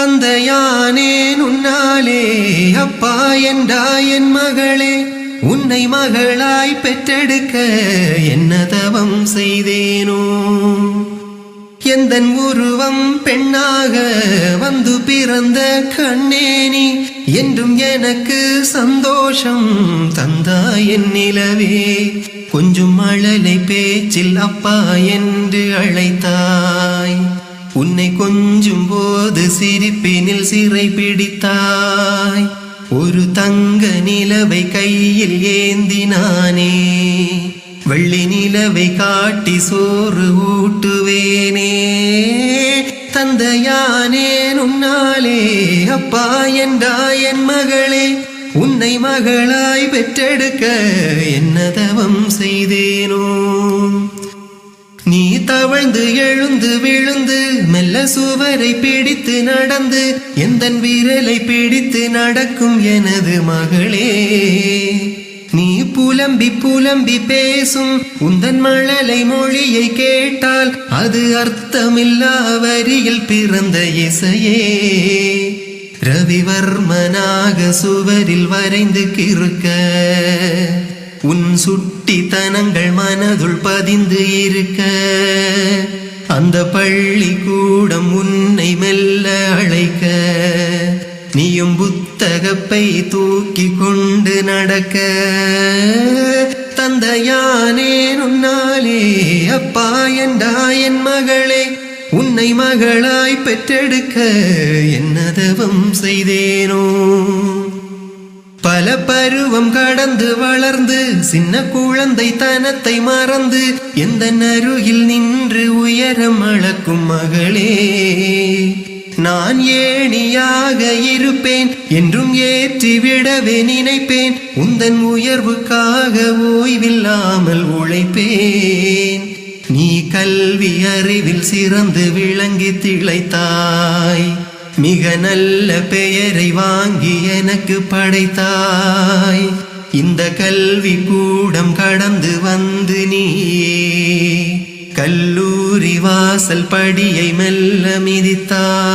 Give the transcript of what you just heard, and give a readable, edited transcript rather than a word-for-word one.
தந்தையானேன் உன்னாலே அப்பா என்றாய் என் மகளே, உன்னை மகளாய் பெற்றெடுக்க என்ன தவம் செய்தேனோ. எந்தன் உருவம் பெண்ணாக வந்து பிறந்த கண்ணேனி, என்றும் எனக்கு சந்தோஷம் தந்தாய் என் நிலவே. கொஞ்சம் மழலை பேச்சில் அப்பா என்று அழைத்தாய், உன்னை கொஞ்சும் போது சிரிப்பினில் சிறை பிடித்தாய். ஒரு தங்க நிலவை கையில் ஏந்தினானே, வெள்ளி நிலவை காட்டி சோறு ஊட்டுவேனே. தந்தையானேன் உன்னாலே அப்பா என்றாய் என் மகளே, உன்னை மகளாய் பெற்றெடுக்க என்ன தவம் செய்தேனோ. நீ தவழ்ந்து எழுந்து விழுந்து மெல்ல சுவரை பிடித்து நடந்து எந்தன் விரலை பிடித்து நடக்கும் எனது மகளே. நீ புலம்பி புலம்பி பேசும் உந்தன் மழலை மொழியை கேட்டால் அது அர்த்தமில்லா வரியில் பிறந்த இசையே. ரவிவர்மனாக சுவரில் வரைந்து கிறுக்க உன் சுட்டித்தனங்கள் மனதுள் பதிந்து இருக்க, அந்த பள்ளி கூடம் உன்னை மெல்ல அழைக்க, நீயும் புத்தகப்பை தூக்கி கொண்டு நடக்க. தந்தையானேன் உன்னாலே அப்பா என்றாய் என் மகளே, உன்னை மகளாய் பெற்றெடுக்க என்ன தவம் செய்தேனோ. பல பருவம் கடந்து வளர்ந்து சின்ன குழந்தை தனத்தை மறந்து எந்த அருகில் நின்று உயரம் அளக்கும் மகளே. நான் ஏணியாக இருப்பேன் என்றும் ஏற்றிவிடவே நினைப்பேன், உந்தன் உயர்வுக்காக ஓய்வில்லாமல் உழைப்பேன். நீ கல்வி அறிவில் சிறந்து விளங்கி திளைத்தாய், மிக நல்ல பெயரை வாங்கி எனக்கு படைத்தாய். இந்த கல்வி கூடம் கடந்து வந்து நீயே கல்லூரி வாசல் படியை மெல்ல மிதித்தாய்.